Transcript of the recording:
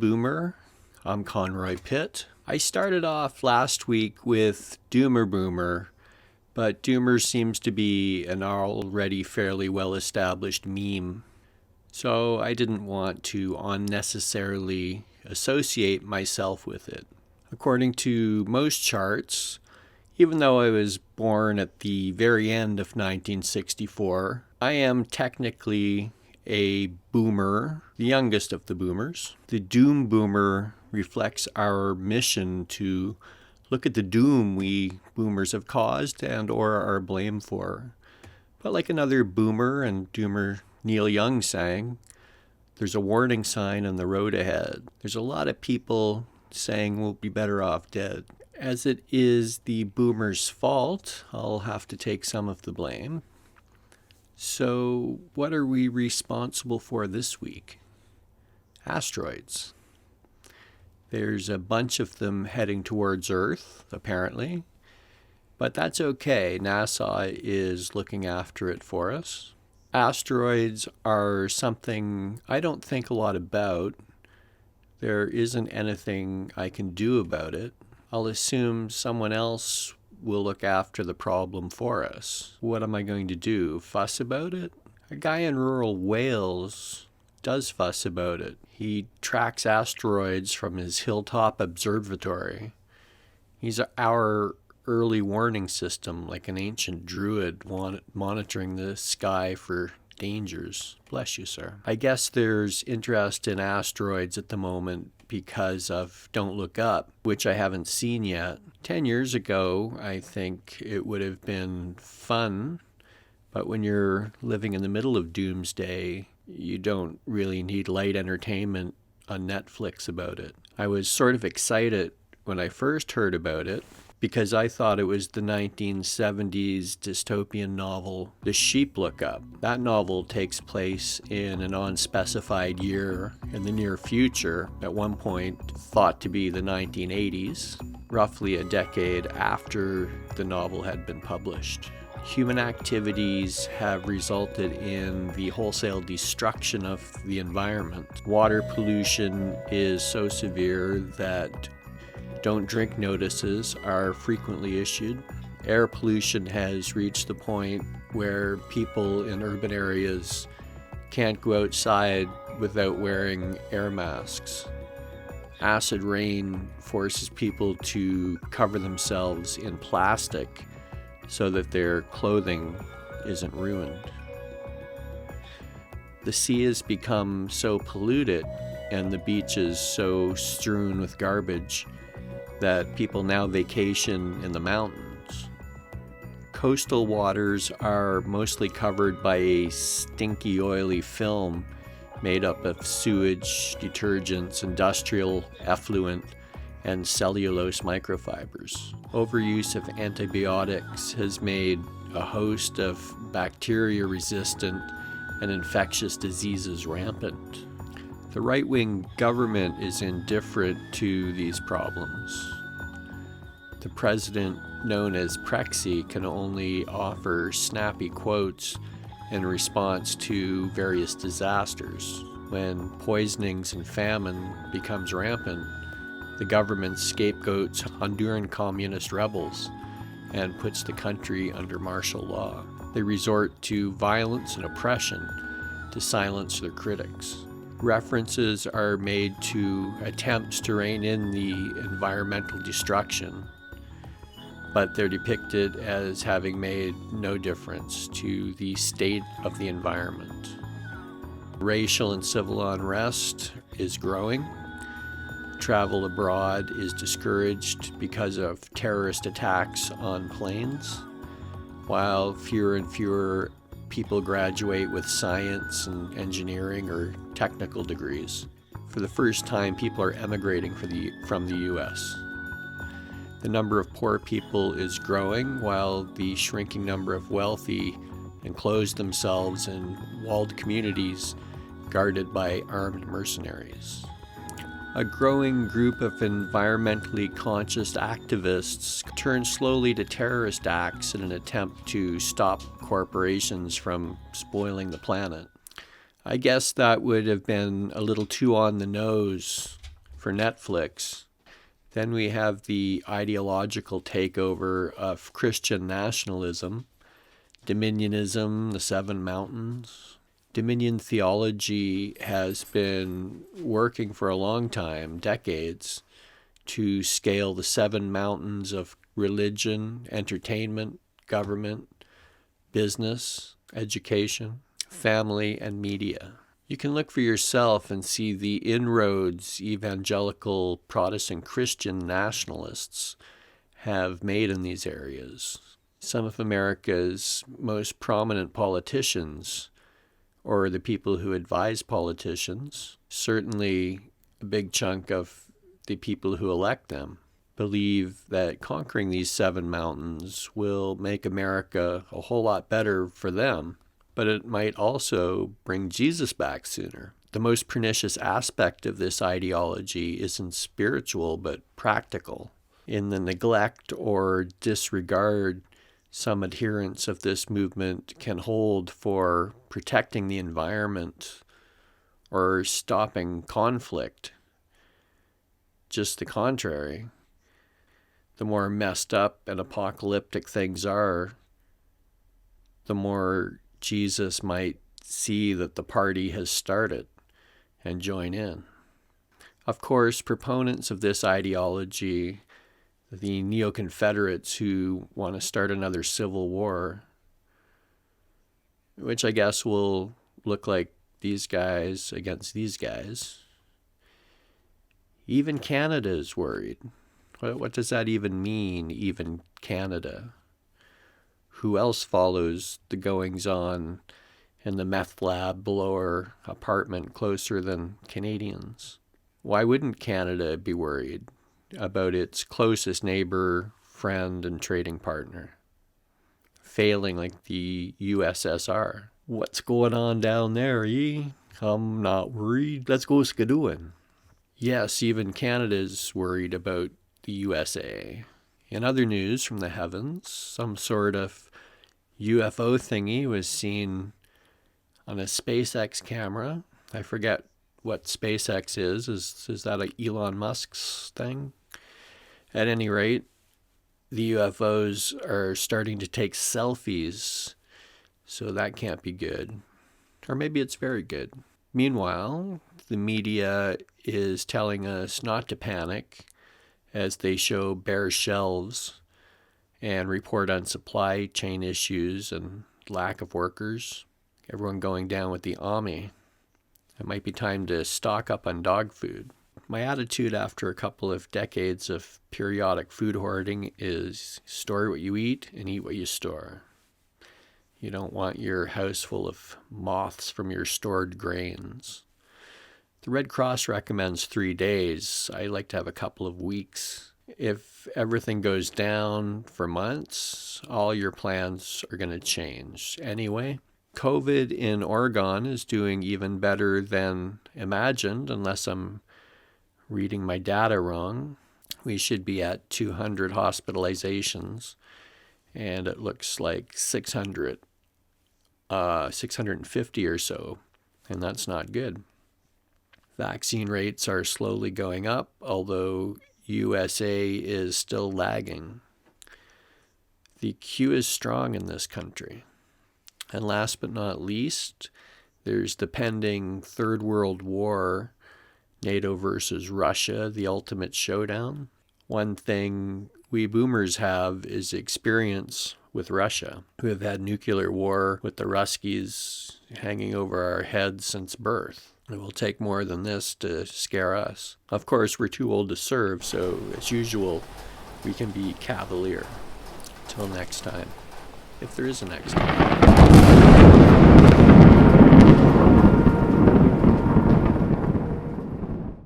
Boomer. I'm Conroy Pitt. I started off last week with Doomer Boomer, but Doomer seems to be an already fairly well-established meme. So I didn't want to unnecessarily associate myself with it. According to most charts, even though I was born at the very end of 1964, I am technically a boomer, the youngest of the boomers. The Doom Boomer reflects our mission to look at the doom we boomers have caused and or are blamed for. But like another boomer and doomer Neil Young sang, there's a warning sign on the road ahead. There's a lot of people saying we'll be better off dead. As it is the boomer's fault, I'll have to take some of the blame. So what are we responsible for this week? Asteroids. There's a bunch of them heading towards Earth, apparently. But that's okay. NASA is looking after it for us. Asteroids are something I don't think a lot about. There isn't anything I can do about it. I'll assume someone else will look after the problem for us. What am I going to do? Fuss about it? A guy in rural Wales does fuss about it. He tracks asteroids from his hilltop observatory. He's our early warning system, like an ancient druid monitoring the sky for dangers. Bless you, sir. I guess there's interest in asteroids at the moment because of Don't Look Up, which I haven't seen yet. 10 years ago, I think it would have been fun, but when you're living in the middle of doomsday, you don't really need light entertainment on Netflix about it. I was sort of excited when I first heard about it because I thought it was the 1970s dystopian novel, The Sheep Look Up. That novel takes place in an unspecified year in the near future, at one point thought to be the 1980s, roughly a decade after the novel had been published. Human activities have resulted in the wholesale destruction of the environment. Water pollution is so severe that don't drink notices are frequently issued. Air pollution has reached the point where people in urban areas can't go outside without wearing air masks. Acid rain forces people to cover themselves in plastic so that their clothing isn't ruined. The sea has become so polluted and the beaches so strewn with garbage that people now vacation in the mountains. Coastal waters are mostly covered by a stinky, oily film made up of sewage, detergents, industrial effluent, and cellulose microfibers. Overuse of antibiotics has made a host of bacteria-resistant and infectious diseases rampant. The right-wing government is indifferent to these problems. The president, known as Prexy, can only offer snappy quotes in response to various disasters. When poisonings and famine becomes rampant, the government scapegoats Honduran communist rebels and puts the country under martial law. They resort to violence and oppression to silence their critics. References are made to attempts to rein in the environmental destruction, but they're depicted as having made no difference to the state of the environment. Racial and civil unrest is growing. Travel abroad is discouraged because of terrorist attacks on planes, while fewer and fewer people graduate with science and engineering or technical degrees. For the first time, people are emigrating from the U.S. The number of poor people is growing, while the shrinking number of wealthy enclose themselves in walled communities guarded by armed mercenaries. A growing group of environmentally conscious activists turn slowly to terrorist acts in an attempt to stop corporations from spoiling the planet. I guess that would have been a little too on the nose for Netflix. Then we have the ideological takeover of Christian nationalism, Dominionism, the Seven Mountains. Dominion theology has been working for a long time, decades, to scale the seven mountains of religion, entertainment, government, business, education, family, and media. You can look for yourself and see the inroads evangelical Protestant Christian nationalists have made in these areas. Some of America's most prominent politicians, or the people who advise politicians, certainly a big chunk of the people who elect them, believe that conquering these seven mountains will make America a whole lot better for them, but it might also bring Jesus back sooner. The most pernicious aspect of this ideology isn't spiritual but practical. In the neglect or disregard some adherents of this movement can hold for protecting the environment or stopping conflict. Just the contrary. The more messed up and apocalyptic things are, the more Jesus might see that the party has started and join in. Of course, proponents of this ideology, the neo-Confederates who want to start another civil war, which I guess will look like these guys against these guys. Even Canada is worried. What does that even mean, even Canada? Who else follows the goings-on in the meth lab below our apartment closer than Canadians? Why wouldn't Canada be worried about its closest neighbor, friend, and trading partner failing like the USSR? What's going on down there, ye? I'm not worried. Let's go skidooing. Yes, even Canada's worried about the USA. In other news from the heavens, some sort of UFO thingy was seen on a SpaceX camera. I forget what SpaceX is. Is that a Elon Musk's thing? At any rate, the UFOs are starting to take selfies, so that can't be good. Or maybe it's very good. Meanwhile, the media is telling us not to panic as they show bare shelves and report on supply chain issues and lack of workers. Everyone going down with the Omni. It might be time to stock up on dog food. My attitude after a couple of decades of periodic food hoarding is store what you eat and eat what you store. You don't want your house full of moths from your stored grains. The Red Cross recommends 3 days. I like to have a couple of weeks. If everything goes down for months, all your plans are going to change anyway. COVID in Oregon is doing even better than imagined, unless I'm reading my data wrong. We should be at 200 hospitalizations, and it looks like 650 or so, and that's not good. Vaccine rates are slowly going up, although USA is still lagging. The Q is strong in this country. And last but not least, there's the pending Third World War, NATO versus Russia, the ultimate showdown. One thing we boomers have is experience with Russia. We have had nuclear war with the Ruskies hanging over our heads since birth. It will take more than this to scare us. Of course, we're too old to serve, so as usual, we can be cavalier. Till next time, if there is a next time.